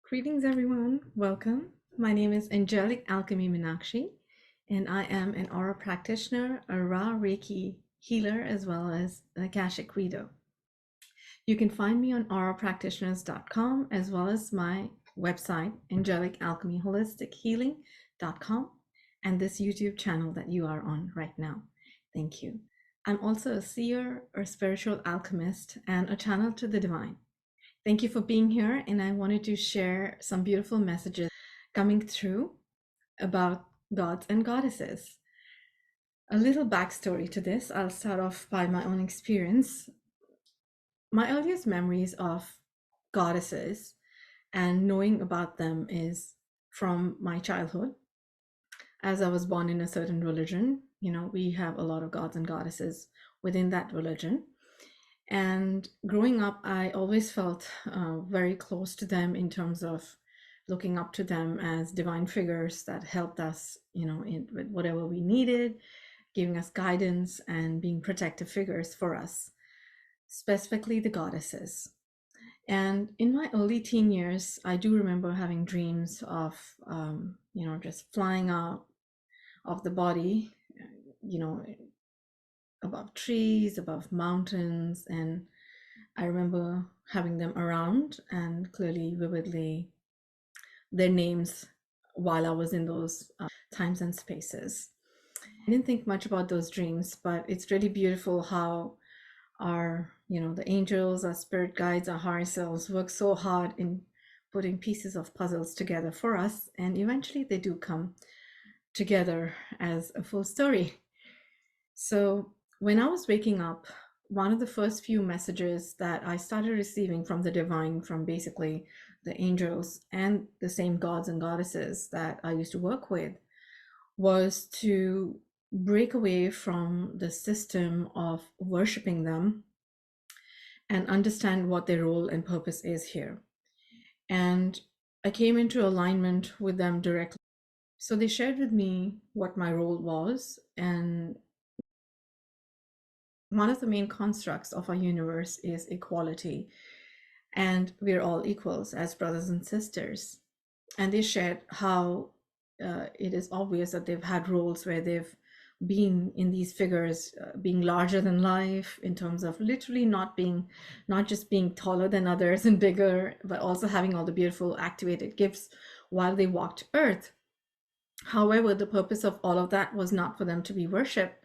Greetings, everyone. Welcome. My name is Angelic Alchemy Meenakshi, and I am an aura practitioner, a Ra Reiki healer, as well as an Akashic reader. You can find me on aurapractitioners.com, as well as my website, angelicalchemyholistic.healing.com, and this YouTube channel that you are on right now. Thank you. I'm also a seer, a spiritual alchemist, and a channel to the divine. Thank you for being here, and I wanted to share some beautiful messages coming through about gods and goddesses. A little backstory to this. I'll start off by my own experience. My earliest memories of goddesses and knowing about them is from my childhood. As I was born in a certain religion, we have a lot of gods and goddesses within that religion. And growing up, I always felt very close to them in terms of looking up to them as divine figures that helped us, with whatever we needed, giving us guidance and being protective figures for us, specifically the goddesses. And in my early teen years, I do remember having dreams of, just flying out of the body, above trees, above mountains, and I remember having them around and clearly, vividly, their names while I was in those times and spaces. I didn't think much about those dreams, but it's really beautiful how our, the angels, our spirit guides, our higher selves work so hard in putting pieces of puzzles together for us. And eventually they do come together as a full story. So when I was waking up, one of the first few messages that I started receiving from the divine, from basically the angels and the same gods and goddesses that I used to work with, was to break away from the system of worshiping them and understand what their role and purpose is here. And I came into alignment with them directly. So they shared with me what my role was, and one of the main constructs of our universe is equality, and we're all equals as brothers and sisters. And they shared how it is obvious that they've had roles where they've been in these figures, being larger than life in terms of literally not just being taller than others and bigger, but also having all the beautiful activated gifts while they walked earth. However, the purpose of all of that was not for them to be worshipped,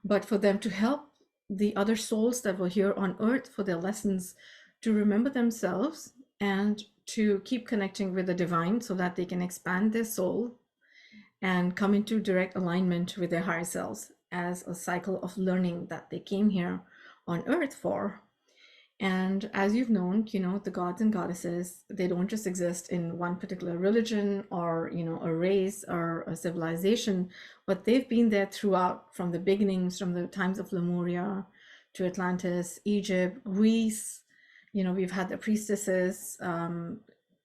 but for them to help the other souls that were here on earth for their lessons to remember themselves and to keep connecting with the divine so that they can expand their soul and come into direct alignment with their higher selves as a cycle of learning that they came here on earth for. And as you've known, the gods and goddesses, they don't just exist in one particular religion or, a race or a civilization, but they've been there throughout, from the beginnings, from the times of Lemuria to Atlantis, Egypt, Greece. We've had the priestesses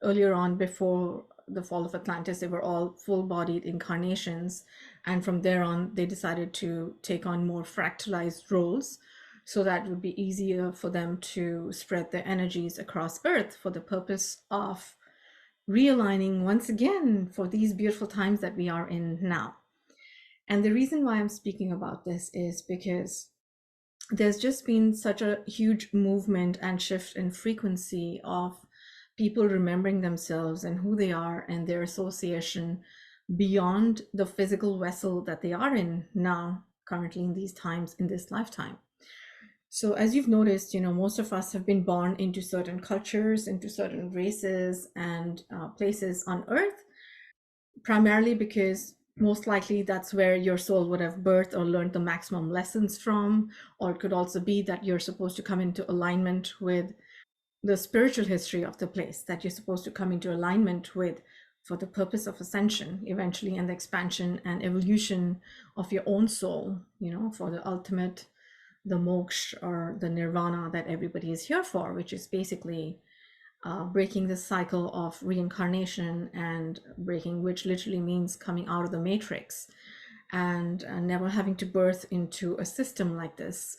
earlier on. Before the fall of Atlantis, they were all full-bodied incarnations. And from there on, they decided to take on more fractalized roles, so that it would be easier for them to spread their energies across Earth for the purpose of realigning once again for these beautiful times that we are in now. And the reason why I'm speaking about this is because there's just been such a huge movement and shift in frequency of people remembering themselves and who they are and their association beyond the physical vessel that they are in now, currently in these times, in this lifetime. So as you've noticed, most of us have been born into certain cultures, into certain races and places on Earth, primarily because most likely that's where your soul would have birthed or learned the maximum lessons from, or it could also be that you're supposed to come into alignment with the spiritual history of the place, that you're supposed to come into alignment with for the purpose of ascension eventually, and the expansion and evolution of your own soul, for the ultimate, the moksha or the nirvana that everybody is here for, which is basically breaking the cycle of reincarnation and breaking, which literally means coming out of the matrix and never having to birth into a system like this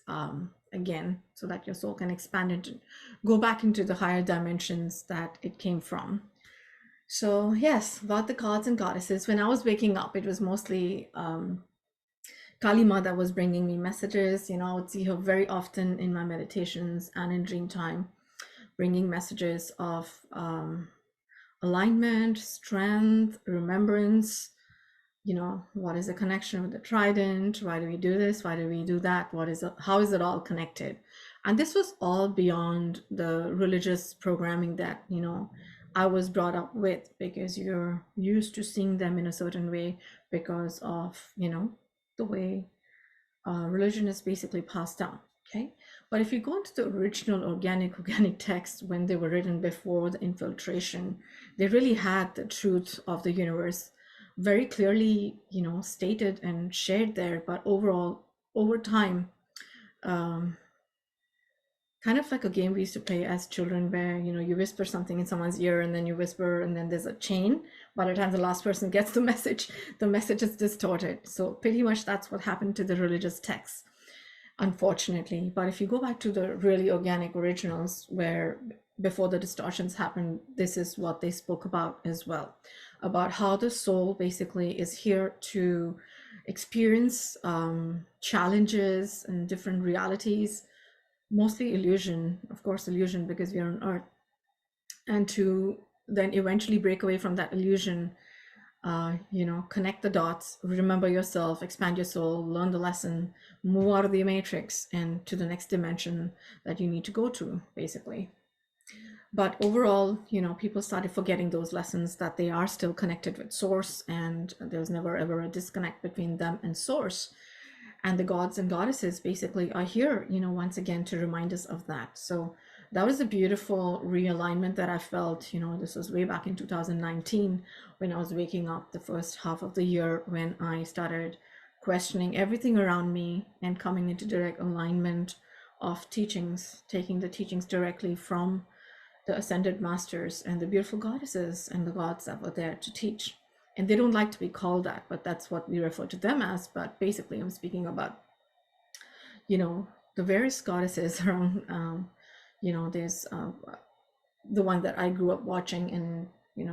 again, so that your soul can expand and go back into the higher dimensions that it came from. So yes, about the gods and goddesses. When I was waking up, it was mostly Kalima that was bringing me messages. I would see her very often in my meditations and in dream time, bringing messages of alignment, strength, remembrance. What is the connection with the trident? Why do we do this? Why do we do that? How is it all connected? And this was all beyond the religious programming that, I was brought up with, because you're used to seeing them in a certain way because of, the way religion is basically passed down. Okay. But if you go into the original organic texts, when they were written before the infiltration, they really had the truth of the universe very clearly, stated and shared there. But overall, over time, um, kind of like a game we used to play as children, where you whisper something in someone's ear, and then you whisper, and then there's a chain. By the time the last person gets the message is distorted. So pretty much that's what happened to the religious texts, unfortunately. But if you go back to the really organic originals, where before the distortions happened, this is what they spoke about as well, about how the soul basically is here to experience challenges and different realities, mostly illusion, of course, illusion, because we are on earth, and to then eventually break away from that illusion, connect the dots, remember yourself, expand your soul, learn the lesson, move out of the matrix and to the next dimension that you need to go to, basically. But overall, people started forgetting those lessons, that they are still connected with source, and there's never ever a disconnect between them and source. And the gods and goddesses basically are here, once again, to remind us of that. So that was a beautiful realignment that I felt. This was way back in 2019, when I was waking up the first half of the year, when I started questioning everything around me and coming into direct alignment of teachings, taking the teachings directly from the ascended masters and the beautiful goddesses and the gods that were there to teach. And they don't like to be called that, but that's what we refer to them as. But basically, I'm speaking about, the various goddesses around. There's the one that I grew up watching and,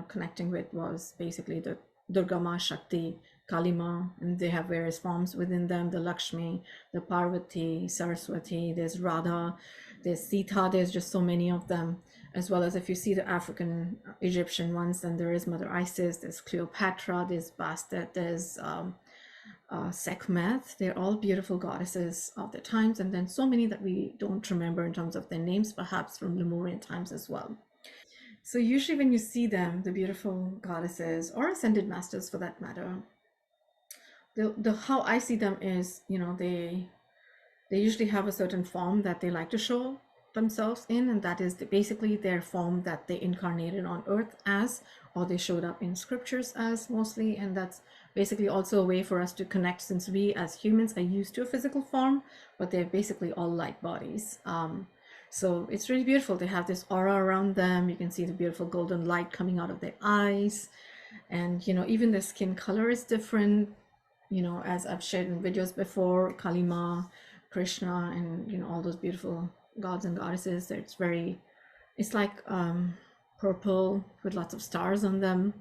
connecting with, was basically the Durga Ma, Shakti, Kalima, and they have various forms within them, the Lakshmi, the Parvati, Saraswati, there's Radha, there's Sita, there's just so many of them. As well as, if you see the African Egyptian ones, then there is Mother Isis, there's Cleopatra, there's Bastet, there's Sekhmet. They're all beautiful goddesses of the times, and then so many that we don't remember in terms of their names, perhaps from Lemurian times as well. So usually when you see them, the beautiful goddesses, or ascended masters for that matter, the how I see them is, they usually have a certain form that they like to show themselves in, and that is basically their form that they incarnated on earth as, or they showed up in scriptures as, mostly. And that's basically also a way for us to connect, since we as humans are used to a physical form, but they're basically all light bodies. So it's really beautiful. They have this aura around them. You can see the beautiful golden light coming out of their eyes, and even their skin color is different, as I've shared in videos before. Kalima, Krishna, and all those beautiful gods and goddesses, it's like purple with lots of stars on them,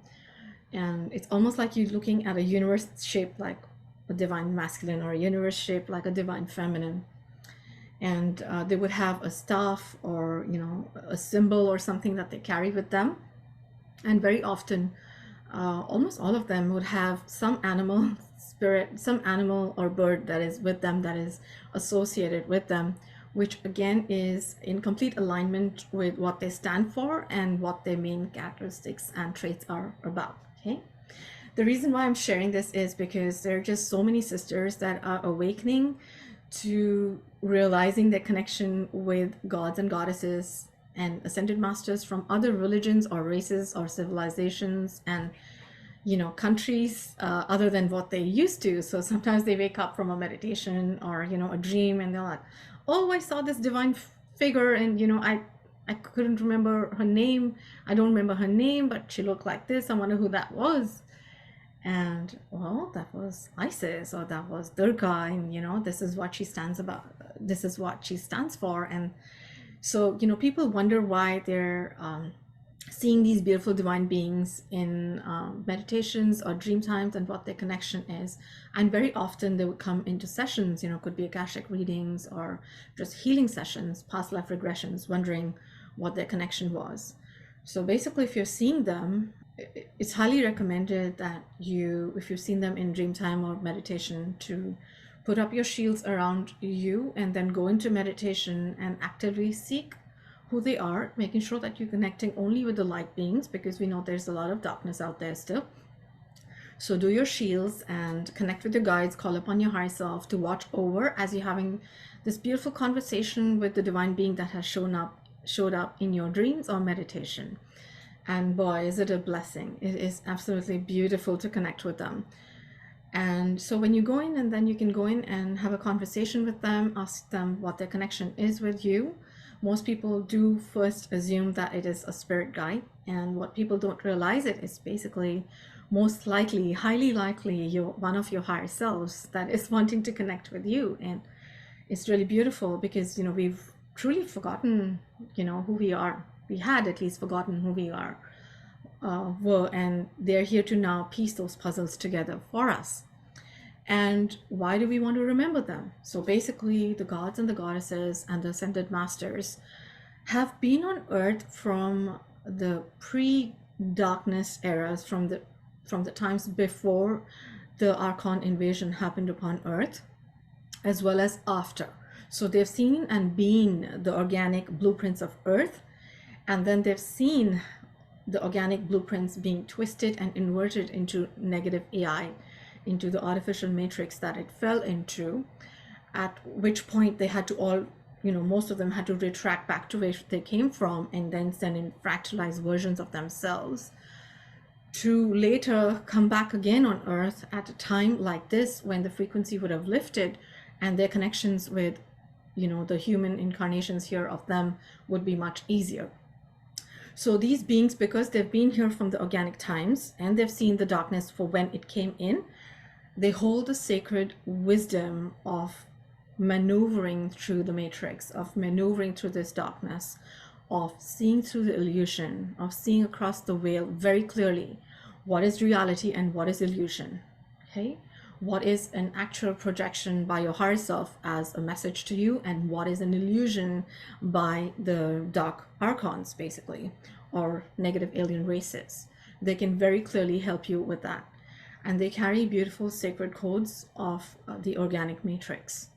and it's almost like you're looking at a universe shaped like a divine masculine, or a universe shaped like a divine feminine. And they would have a staff, or a symbol or something that they carry with them. And very often, almost all of them would have some animal spirit, some animal or bird that is with them, that is associated with them, which again is in complete alignment with what they stand for and what their main characteristics and traits are about. Okay. The reason why I'm sharing this is because there are just so many sisters that are awakening to realizing their connection with gods and goddesses and ascended masters from other religions or races or civilizations and countries, other than what they used to. So sometimes they wake up from a meditation or a dream, and they're like, oh, I saw this divine figure, and I couldn't remember her name. I don't remember her name, but she looked like this. I wonder who that was. And well, that was Isis, or that was Durga, and this is what she stands about. This is what she stands for. And so people wonder why they're seeing these beautiful divine beings in meditations or dream times and what their connection is. And very often they would come into sessions, could be Akashic readings or just healing sessions, past life regressions, wondering what their connection was. So basically, if you're seeing them, it's highly recommended that if you've seen them in dream time or meditation, to put up your shields around you and then go into meditation and actively seek who they are, making sure that you're connecting only with the light beings, because we know there's a lot of darkness out there still. So do your shields and connect with your guides, call upon your higher self to watch over as you're having this beautiful conversation with the divine being that has showed up in your dreams or meditation. And boy, is it a blessing. It is absolutely beautiful to connect with them. And so when you go in, and then you can go in and have a conversation with them, ask them what their connection is with you. Most people do first assume that it is a spirit guide, and what people don't realize it is basically most likely, highly likely, one of your higher selves that is wanting to connect with you. And it's really beautiful because we've truly forgotten who we are. We had at least forgotten who we were, and they're here to now piece those puzzles together for us. And why do we want to remember them? So basically, the gods and the goddesses and the ascended masters have been on earth from the pre-darkness eras, from the times before the Archon invasion happened upon earth, as well as after. So they've seen and been the organic blueprints of earth, and then they've seen the organic blueprints being twisted and inverted into negative AI, into the artificial matrix that it fell into, at which point they had to all, most of them had to retract back to where they came from and then send in fractalized versions of themselves to later come back again on earth at a time like this when the frequency would have lifted and their connections with, the human incarnations here of them would be much easier. So these beings, because they've been here from the organic times and they've seen the darkness for when it came in, they hold the sacred wisdom of maneuvering through the matrix, of maneuvering through this darkness, of seeing through the illusion, of seeing across the veil very clearly what is reality and what is illusion. Okay? What is an actual projection by your higher self as a message to you, and what is an illusion by the dark archons, basically, or negative alien races. They can very clearly help you with that. And they carry beautiful sacred codes of the organic matrix,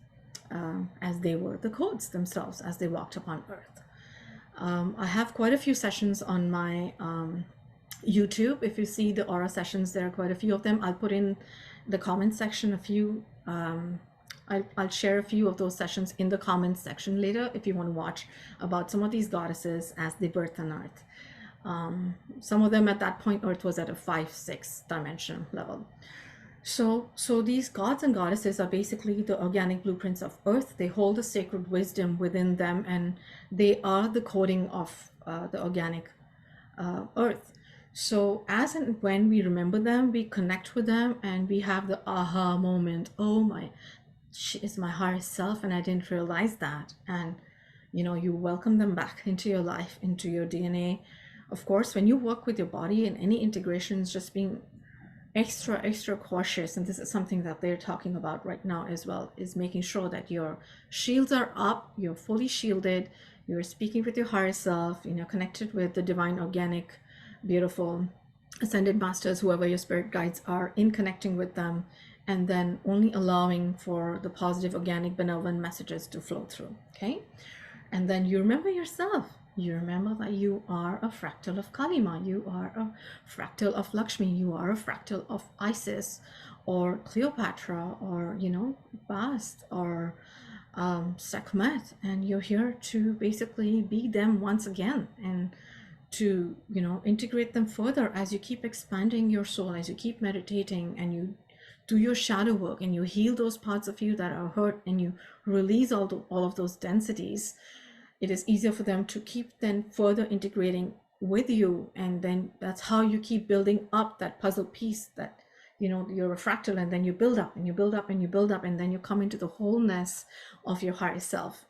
as they were the codes themselves as they walked upon earth. I have quite a few sessions on my YouTube. If you see the aura sessions, there are quite a few of them. I'll put in the comment section a few. I'll share a few of those sessions in the comments section later if you want to watch about some of these goddesses as they birthed on earth. Some of them at that point, earth was at a 5-6 dimension level. So these gods and goddesses are basically the organic blueprints of earth. They hold the sacred wisdom within them, and they are the coding of the organic earth. So as and when we remember them, we connect with them, and we have the aha moment. Oh she is my higher self, and I didn't realize that. And you welcome them back into your life, into your DNA. Of course, when you work with your body and any integrations, just being extra cautious, and this is something that they're talking about right now as well, is making sure that your shields are up, you're fully shielded, you're speaking with your higher self, connected with the divine, organic, beautiful ascended masters, whoever your spirit guides are, in connecting with them, and then only allowing for the positive, organic, benevolent messages to flow through. Okay? And then you remember yourself. You remember that you are a fractal of Kalima, you are a fractal of Lakshmi, you are a fractal of Isis or Cleopatra or, Bast or Sekhmet, and you're here to basically be them once again, and to, integrate them further as you keep expanding your soul, as you keep meditating and you do your shadow work and you heal those parts of you that are hurt and you release all of those densities. It is easier for them to keep then further integrating with you, and then that's how you keep building up that puzzle piece that you're a fractal, and then you build up and you build up and you build up, and then you come into the wholeness of your higher self.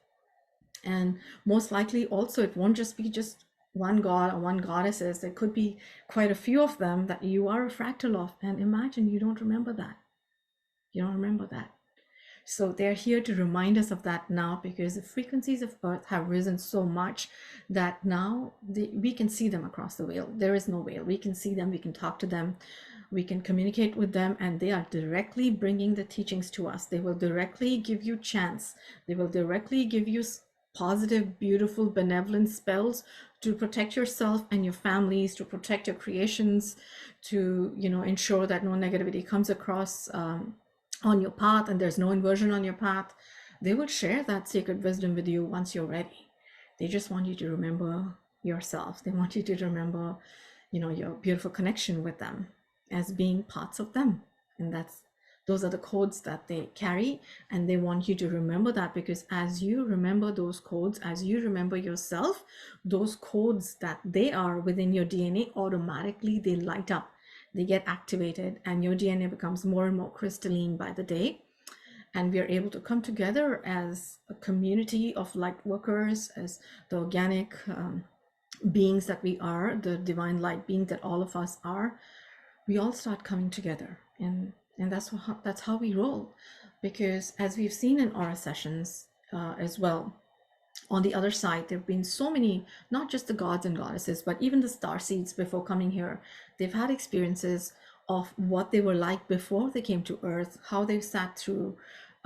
And most likely also, it won't just be just one god or one goddesses. There could be quite a few of them that you are a fractal of, and imagine you don't remember that. You don't remember that. So they're here to remind us of that now, because the frequencies of earth have risen so much that now we can see them across the veil. There is no veil. We can see them, we can talk to them, we can communicate with them, and they are directly bringing the teachings to us. They will directly give you chants. They will directly give you positive, beautiful, benevolent spells to protect yourself and your families, to protect your creations, to, you know, ensure that no negativity comes across on your path and there's no inversion on your path. They will share that sacred wisdom with you once you're ready. They just want you to remember yourself. They want you to remember, you know, your beautiful connection with them as being parts of them. And those are the codes that they carry, and they want you to remember that, because as you remember those codes, as you remember yourself, those codes that they are within your DNA, automatically they light up, they get activated, and your DNA becomes more and more crystalline by the day. And we are able to come together as a community of light workers, as the organic beings that we are, the divine light being that all of us are. We all start coming together, and that's how we roll. Because as we've seen in our sessions as well, on the other side, there have been so many, not just the gods and goddesses, but even the star seeds before coming here. They've had experiences of what they were like before they came to Earth, how they sat through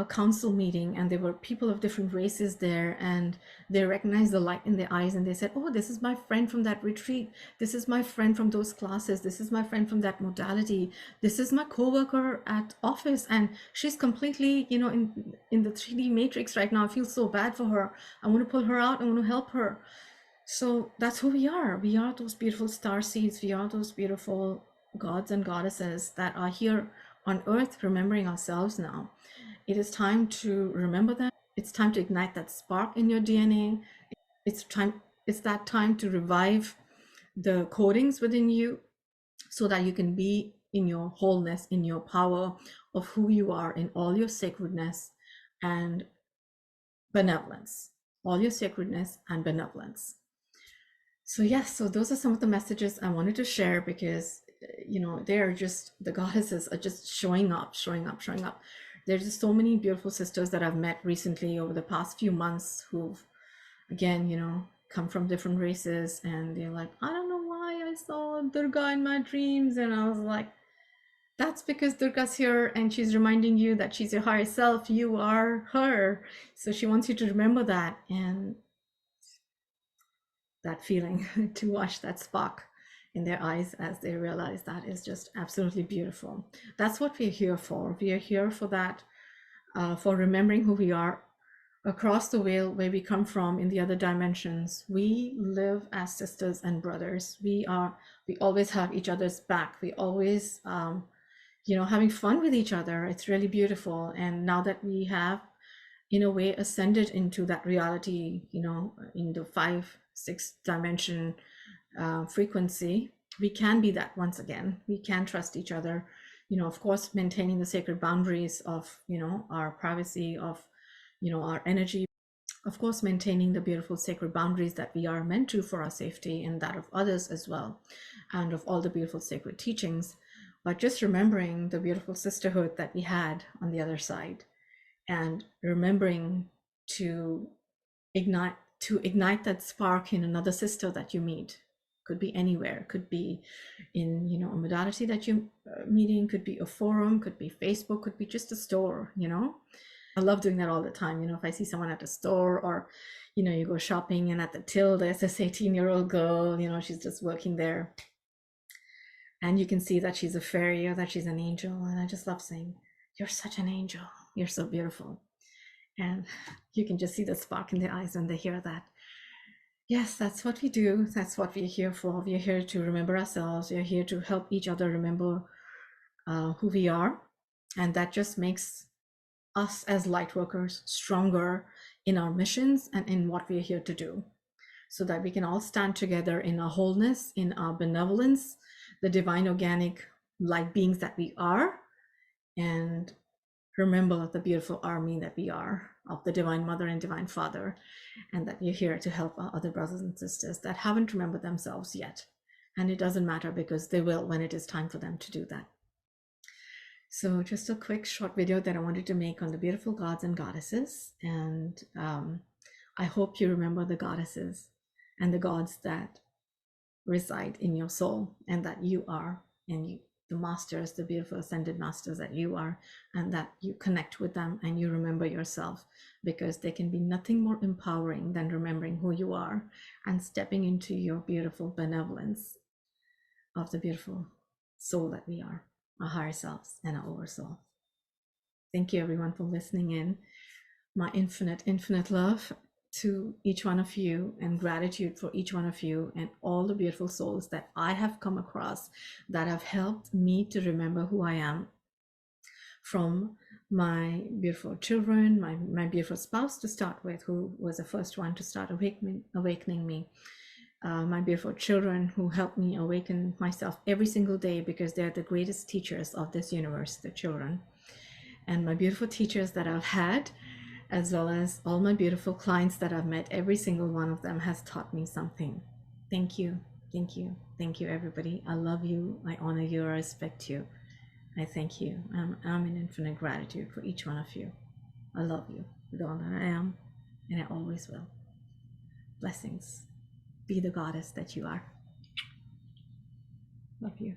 a council meeting, and there were people of different races there, and they recognized the light in their eyes, and they said, oh, this is my friend from that retreat, this is my friend from those classes, this is my friend from that modality, this is my co-worker at office, and she's completely, you know, in the 3D matrix right now. I feel so bad for her. I want to pull her out, I want to help her. So that's who we are. We are those beautiful star seeds. We are those beautiful gods and goddesses that are here on Earth, remembering ourselves now. It is time to remember them. It's time to ignite that spark in your DNA. It's that time to revive the codings within you, so that you can be in your wholeness, in your power of who you are, in all your sacredness and benevolence. All your sacredness and benevolence. So yes, so those are some of the messages I wanted to share, because you know, they're just, the goddesses are just showing up. There's just so many beautiful sisters that I've met recently over the past few months who've, again, you know, come from different races, and they're like, I don't know why I saw Durga in my dreams. And I was like, that's because Durga's here and she's reminding you that she's your higher self. You are her. So she wants you to remember that, and that feeling to watch that spark in their eyes as they realize that is just absolutely beautiful. That's what we're here for. We are here for that, for remembering who we are across the veil, where we come from in the other dimensions. We live as sisters and brothers. We always have each other's back. We always, you know, having fun with each other. It's really beautiful. And now that we have, in a way, ascended into that reality, you know, in the 5-6 dimension frequency, we can be that once again. We can trust each other, you know, of course, maintaining the sacred boundaries of, you know, our privacy, of, you know, our energy, of course, maintaining the beautiful sacred boundaries that we are meant to for our safety and that of others as well, and of all the beautiful sacred teachings. But just remembering the beautiful sisterhood that we had on the other side, and remembering to ignite that spark in another sister that you meet. Could be anywhere, could be in, you know, a modality that you're meeting, could be a forum, could be Facebook, could be just a store, you know. I love doing that all the time. You know, if I see someone at a store, or, you know, you go shopping and at the till there's this 18-year-old girl, you know, she's just working there, and you can see that she's a fairy or that she's an angel. And I just love saying, you're such an angel, you're so beautiful. And you can just see the spark in their eyes when they hear that. Yes, that's what we do. That's what we're here for. We're here to remember ourselves. We're here to help each other remember who we are. And that just makes us as light workers stronger in our missions and in what we're here to do, so that we can all stand together in our wholeness, in our benevolence, the divine organic light beings that we are, and remember the beautiful army that we are of the Divine Mother and Divine Father, and that you're here to help our other brothers and sisters that haven't remembered themselves yet. And it doesn't matter, because they will when it is time for them to do that. So just a quick short video that I wanted to make on the beautiful gods and goddesses. And I hope you remember the goddesses and the gods that reside in your soul, and that you are, and you, the masters, the beautiful ascended masters that you are, and that you connect with them and you remember yourself, because there can be nothing more empowering than remembering who you are and stepping into your beautiful benevolence of the beautiful soul that we are, our higher selves and our oversoul. Thank you everyone for listening in. My infinite love to each one of you, and gratitude for each one of you and all the beautiful souls that I have come across that have helped me to remember who I am, from my beautiful children, my beautiful spouse to start with, who was the first one to start awakening me, my beautiful children who help me awaken myself every single day, because they're the greatest teachers of this universe, the children, and my beautiful teachers that I've had, as well as all my beautiful clients that I've met. Every single one of them has taught me something. Thank you, thank you, thank you, everybody. I love you, I honor you, I respect you, I thank you. I'm in infinite gratitude for each one of you. I love you with all that I am, and I always will. Blessings. Be the goddess that you are. Love you.